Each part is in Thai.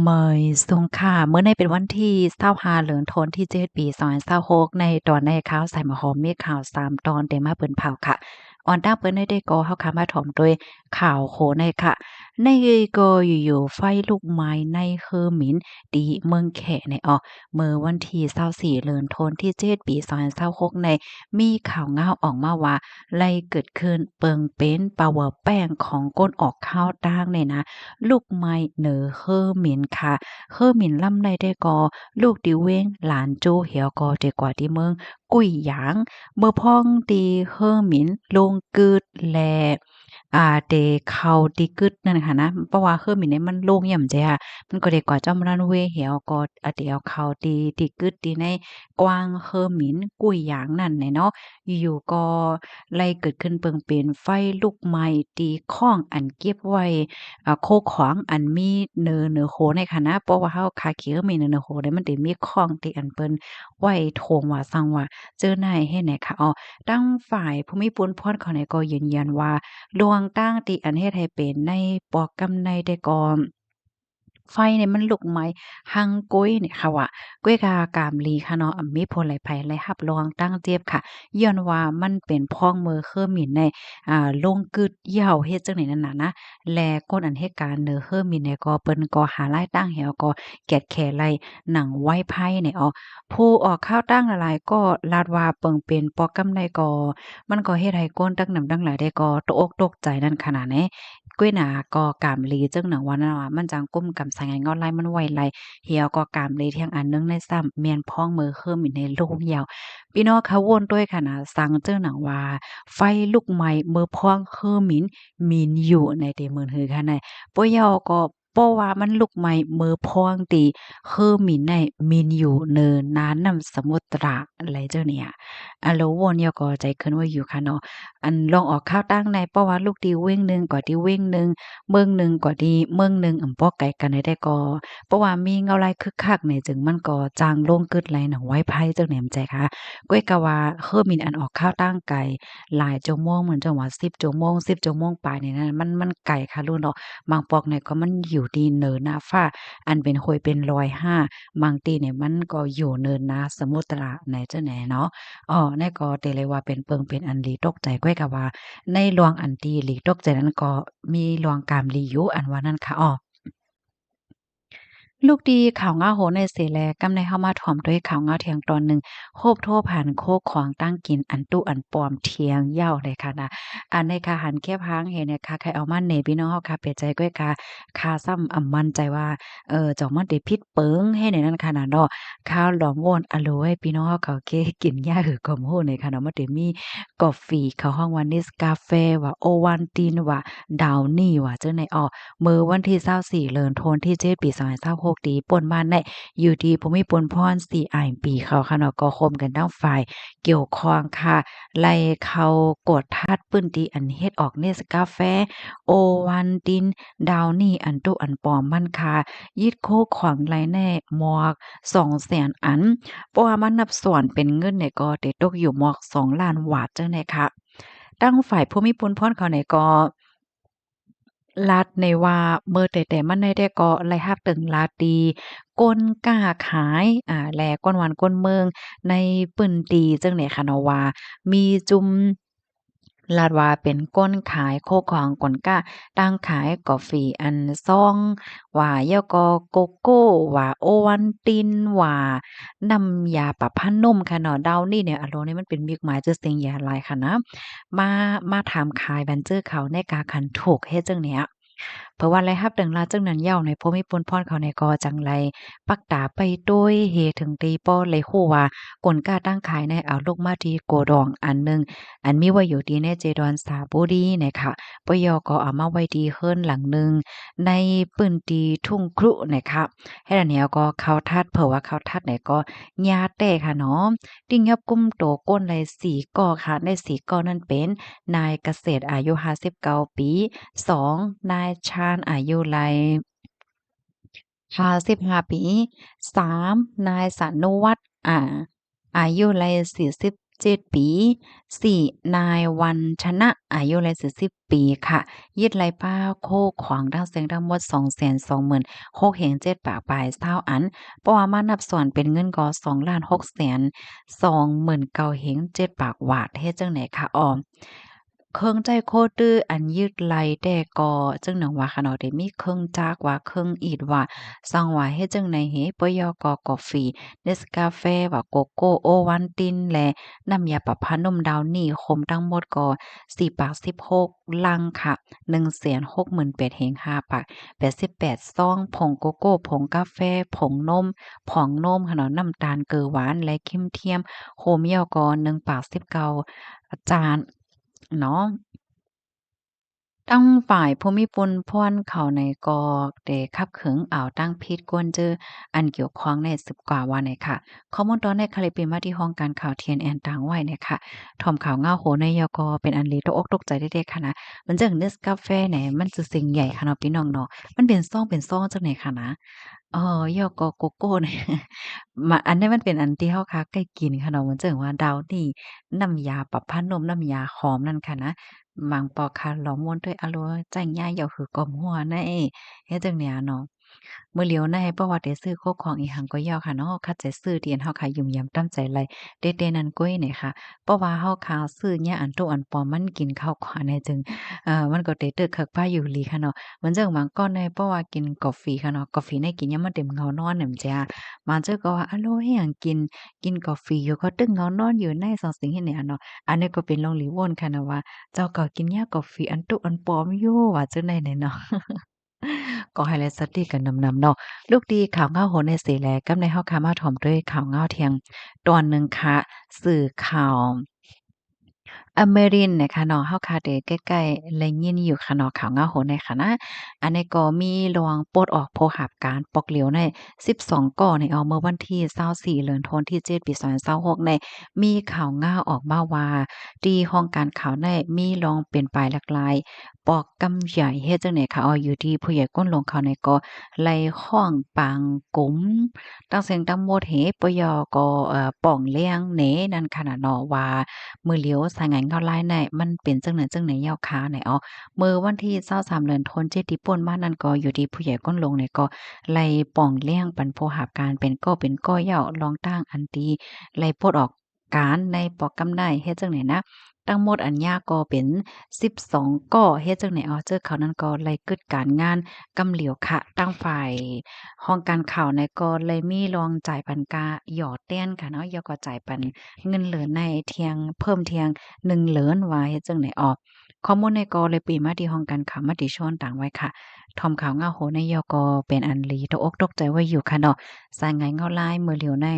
เมยสุงค่ะเมื่อในเป็นวันที่25เดือนธันวาคมที่7ปี2026ในตอนในข่าวใส่หมอหอมมีข่าว3ตอนได้มาเปิ้นเผาค่ะออนตั้งเปิ้นได้ก็เฮาค่ะมาถ่อมด้วยข่าวโคในค่ะในก็อยู่ๆไฟลุกไหม้ในเฮอหมินตีเมืองแขในเมื่อวันที่24เดือนธันวาคมที่7ปี2026ในมีข่าวง้าวออกมาว่าไล่เกิดขึ้นเปิงเป็นปาเวอร์แป้งของก้นออกข้าวต้างเนี่ยนะ ลูกไม้เหนอเฮ่อหมินค่ะเฮ่อหมินลำไรได้กอลูกติเว้งหลานโจเหี่ยวกอเจกว่าที่เมืองกุ้ยหยางเมื่อพ่องตีเฮ่อหมินลงกึดแลเตเข้าติกึดนั่นค่ะนะเพราะว่าเฮ่อหมินเนี่ยมันโล่งย่ำใจค่ะมันก็ได้กว่าจ้อมรันเวเหี่ยวก็เตียวเข้าติกึดติในกว้างเฮ่อหมินกุ้ยหยางนั่นแหละเนาะอยู่ๆก็ไล่เกิดขึ้นเปิงเป็นไฟลุกไหม้ตีข้องอันเก็บไว้ โคขวางอันมีเนอโคในค่ะนะเพราะว่าเฮาคาขี้ก็มีเนอโคเนี่ยมันสิมีข้องที่อันเปิ้นไว้โถงว่าซังว่าเจอไหนเฮ็ดไหนคะตั้งฝ่ายภูมิพลพรเขาเนี่ยก็ยืนยันว่าลวงตั้งที่อันเฮ็ดให้เป็นในปอกกำในได้ก่อไฟเนี่ยมันลุกไหม้หังโก๊ยเนี่ยค่ะว่าก้วยกากามลีค่ะเนาะมีผลหลายภัยหลายรับรองตั้งเจ็บค่ะย้อนว่ามันเป็นพ้องมือเคอหมิ่นในลงกึดเหย้าเฮ็ดจังได๋นั่นน่ะนะและก้นอันเหตุการณ์เนอเฮอหมิ่นเนี่ยก็เปิ้นก็หารายตั้งแหวก็แกดแข่ไล่หนังไว้ไพ่เนี่ยผู้ออกข่าวตั้งหลายๆก็ลาดว่าเปิงเป็นปอกกำไดก็มันก็เฮ็ดให้ก้นตั้งนำตั้งหลายได้ก็ตกอกตกใจนั่นขนาดไหน กุ้ยหนาก็กามลีจึงหนังว่านั่นว่ามันจังก้มกำสายงเงาไล่มันไวไล่เหี่ยวก็กามลีเที่ยงอันนึงในซ้ำเมียนพ้องมือเคิ่มอยู่ในโลกยาวพี่น้องเขาวนด้วยค่ะนะสังเจ้าหนังว่าไฟลุกไหม้มือพ้องเคิ่มมินอยู่ในเตมือนฮือค่ะในปะยอก็เพราะว่ามันลุกไหม้มือพ้องตีเคิ่มินในมินอยู่เนินนานนำสมุทระอะไรเจ้าเนี่ยแล้ววนยอก็ใจขึ้นว่าอยู่ค่ะเนาะอันลองออกข้าวตั้งในเพราะว่าลูกดีเว้งหนึ่งกว่าดีเว้งหนึ่ง เมืองหนึ่งก็ดีเมืองหนึ่งป้อไก่กันได้ก็เพราะว่ามีเงาลายคึกคักเนี่ยจึงมันก็จางลงกึดไหลหนังไว้ไพ่จังแหนมใจค่ะก้วยกะว่าเฮอมินอันออกข้าวตั้งไก่หลายชั่วโมงเหมือนจังหวะ10 ชั่วโมงปลายนี่นะมันไก่ค่ะลูกเนาะบางปอกเนี่ยก็มันอยู่ที่เนินนาฟ้าอันเป็นห้วยเป็น105บางตีเนี่ยมันก็อยู่เนินนาสมุทระไหนจังแหนเนาะนั่นก็เตเลยว่าเป็นเปิงเป็นอันลีตกใจก้วยกะว่า ในหลวงอันที่หลีกตกใจนั้นก็มีหลวงกามลีอยู่อันว่านั้นค่ะลูกดีข่าวง้าโหในเสแลกำในเฮามาถ่อมด้วยข่าวง้าเที่ยงตอนหนึ่งโคบโทผ่านโคกของตั้งกินอันตุอันปลอมเทียงเหย้าเลยค่ะนะอันในค่ะหันแค่พางเห็นเนี่ยค่ะใครเอามาเน่พี่น้องเฮาค่ะเปิดใจก้วยค่ะคาซ้ำมั่นใจว่าเจ้ามันได้ผิดเปิงให้ในนั้นค่ะน่ะเนาะข้าวหลอมโอนอะโลให้พี่น้องเฮาเขาเกกินยาหือก็โหเนี่ยค่ะเนาะมันได้มีกาแฟเขาห้องว่า Nescafe ว่า Ovaltine ว่า Downy ว่าจังได๋มื้อวันที่24เดือนธันวาคมที่7ปี2026ตีป่นบ้านได้อยู่ที่ภูมิพลพร4อ้ายปีเขาค่ะเนาะก็คมกันทั้งฝ่ายเกี่ยวข้องค่ะไล่เข้ากวดทาดปึ้นตีอันเฮ็ดออกเนสกาแฟโอวันตินดาวนี่อันตุอันปลอมมันค่ะยึดโคขวางไลแน่หมวก200,000อันเพราะว่ามันนับส่วนเป็นเงินเนี่ยก็ได้ตกอยู่หมวก2,000,000 บาทจังได๋ค่ะตั้งฝ่ายภูมิพลพรเขาเนี่ยก็ ลัดในว่าเมื่อแต่มันได้ก็ไล่ฮักตึงลาตีก้นกล้าขายแลก้นหวานก้นเมืองในปึ้นตีจังได๋ค่ะเนาะว่ามีจุ่มลาดว่าเป็นก้นขายโคของก้นกล้าตั้งขายกาแฟอันซองว่าแล้วก็โกโก้ว่าโอวัลตินว่าน้ำยาปรับผ้านุ่มค่ะเนาะดาวนี่เนี่ยอะโลนี่มันเป็นมิกหมายจื่อเสียงหยาหลายค่ะนะมามาถามขายบันเจอเขาในกาคันถูกเฮ็ดจังเนี้ย เพราะว่าไรฮับดังลาจังนั้นเหย้าในภูมิพลพรเขาในกอจังไรปักตาไปโดยเฮถึงตีป้อเลยคู่ว่ากลกล้าตั้งขายในเอาลูกมาที่โกดองอันหนึ่งอันมีไว้อยู่ดีในเจดอนสาบุรีเนี่ยค่ะปยก็เอามาไว้ดีเฮิรนหลังหนึ่งในปื้นตีทุ่งครุเนี่ยค่ะให้ดันเนี้ยก็เขาทัดเผื่อว่าเขาทัดเนี่ยก็ญาแต่ค่ะเนาะติ้งยับกุ้มโตก้นเลย4ก่อค่ะใน4ก่อนั้นเป็นนายเกษตรอายุ59ปี2นายชาญอายุไร55ปี3นายสานุวัฒน์อายุไร 7ปี4นายวันชนะอายุเลย40ปีค่ะยึดไล่ป้าโคขวางดั้งเสียงทั้งหมด226,000เฮง7ปากปลาย20อันเพราะว่ามานับส่วนเป็นเงินก็2,629,000เฮง7ปากหวาดเฮ็ดจังไหนคะอ้อเครื่องใจโคตื้ออันยืดไหลแต่ก็จึงหนังว่าค่ะเนาะได้มีเครื่องจักรว่าเครื่องอีดว่าสั่งว่าเฮ็ดจังไหนเหปยกกาแฟ Nescafe ว่าโกโก้โอวัลตินและน้ำยาปรับผ้านุ่มดาวนี่คมทั้งหมดก็4ปาก16ลังค่ะ168,000เฮง5ปาก88ซองผงโกโก้ผงกาแฟผงนมผองนมค่ะเนาะน้ำตาลเกลือหวานและครีมเทียมโฮมเหี่ยวก็1ปาก19จานเนาะ ตั้งฝ่ายภูมิพลพ่วนเขาในกอได้คับขึงอ่าวตั้งพิษกวนเจออันเกี่ยวข้องใน10กว่าวันเนี่ยค่ะข้อมูลตอนในคาลิปเป็นมาที่ห้องการข่าว TNN ต่างไว้เนี่ยค่ะทอมข่าวเงาโหนยกเป็นอันลีตกอกตกใจเด็กๆค่ะนะมันจัง Nescafe เนี่ยมันจะสิ่งใหญ่ค่ะเนาะพี่น้องเนาะมันเป็นซองเป็นซองจังไหนค่ะนะยกโกโก้เนี่ยอันนี้มันเป็นอันที่เฮาค้าใกล้กินค่ะเนาะมันจังว่าดาวนี่น้ำยาปรับผ้านุ่มน้ำยาหอมนั่นค่ะนะ mang bò khá ló muôn thôi alo chanh nha dầu khử còm hoa này hếtจังเนี่ยเนาะมื้อเหลียวในประวัติได้ซื้อโคของอีหังก็ย่อค่ะเนาะคัดใจซื้อเทียนเฮาขายยุ่มยำตั้งใจไรเด็ดๆนั่นก้อยเนี่ยค่ะเพราะว่าเฮาขาวซื้อเนี่ยอันโตอันปอมมันกินข้าวขวาในจึงมันก็ได้ตึกคักป้าอยู่หลีค่ะเนาะมันจังบางก้อนในเพราะว่ากินกาแฟค่ะเนาะกาแฟในกินยามมันเต็มเงานอนน่ะจ้ะมันเจ้าก็ว่าอะโลเฮ็ดหยังกินกาแฟอยู่ก็ตึกเงานอนอยู่ในสองสิ่งเฮ็ดเนี่ยเนาะอันนี้ก็เป็นลองหลีวนค่ะนะว่า เจ้าก็กินยากาแฟอันตุอันปลอมอยู่ว่าจังได๋เนี่ยเนาะก็ให้และสติกันนำๆเนาะลูกดีข่าวเงาโหนในเสแลกำในเฮาค่ะมาถ่อมด้วยข่าวเงาเที่ยงตอนหนึ่งค่ะสื่อข่าว อเมรินนะคะเนาะเฮาคาเดใกล้ๆและยินอยู่ค่ะเนาะข่าวเหงาโหในค่ะนะอันนี้ก็มีรวงปลดออกโผหับการปอกเหลียวใน12ก่อในเอาเมื่อวันที่24เดือนธันวาคมที่7ปี2026ในมีข่าวเหงาออกมาว่าที่ห้องการข่าวในมีรองเป็นปลายหลากหลายปอกกำใหญ่เฮ็ดจังได๋ค่ะอยู่ที่ผู้ใหญ่ก้นลงเขาในก็ไล่ข้องปางกุ๋มตั้งเสียงตั้งหมดเหปยก็ป่องเลี้ยงเหนนั่นค่ะน่ะเนาะว่า มือเหลียวสายงานเข้าไลน์ในมันเป็นจังไหนจังไหนยาวขาไหนอ๋อมื้อวันที่23เดือนธันวาคมที่ป่นมานั่นก็อยู่ที่ผู้ใหญ่ก้นลงเนี่ยก็ไล่ป่องเลี้ยงปันโพหาบการเป็นก็เป็นก้อยาวลองตั้งอันตีไล่ปลดออกการในปอกกำได้เฮ็ดจังไหนนะทั้งหมดอันยาก็เป็น12ก้อเฮ็ดจังไหนอ๋อเจอเขานั้นก็ไล่กึดการงานกำเหลียวค่ะตั้งฝ่ายห้องการข่าวในก็เลยมีรองจ่ายปันกาหยอดเต้นค่ะเนาะยอก็จ่ายปัน เงินเหลือในเที่ยงเพิ่มเที่ยง1เหรียญว่าเฮ็ดจั่งใดออกข้อมูลในกอเลยปีมาที่ห้องการข่าวมติชนต่างไว้ค่ะทอมข่าวเงาโหนยกเป็นอันลีตกอกตกใจไว้อยู่ค่ะเนาะสายงานเงาลายมือเหลียวใน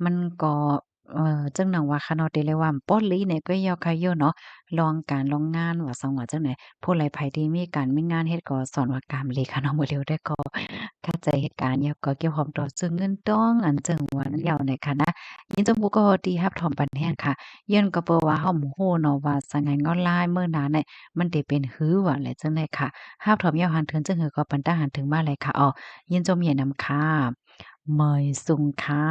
มันก็จังหนังว่าค่ะเนาะเตเลยว่าป้อลีเนี่ยก็ยอค่ะอยู่เนาะลองการลองงานว่าสังว่าจังไดผู้ใดไผที่มีการมีงานเฮ็ดก็สอนว่ากามเลยค่ะเนาะมือเหลียวได้ก็เข้าใจเหตุการณ์แล้วก็เกี่ยวข้องต่อซึ่งเงินต้องอันจังว่าแล้วในค่ะนะ ยินจมูกก็ดีรับถอมปันแห้งค่ะย้อนก็เปิ้ว่าเฮาหมู่ฮู้เนาะว่าสงานออนไลน์เมื่อนั้นน่ะมันได้เป็นหือว่าแหละจังได๋ค่ะรับถอมยาวหันเทินจังหือก็ปันตาหันถึงมาเลยค่ะอ้อยินจมเย็นนำค่ะเมยสุงค่ะ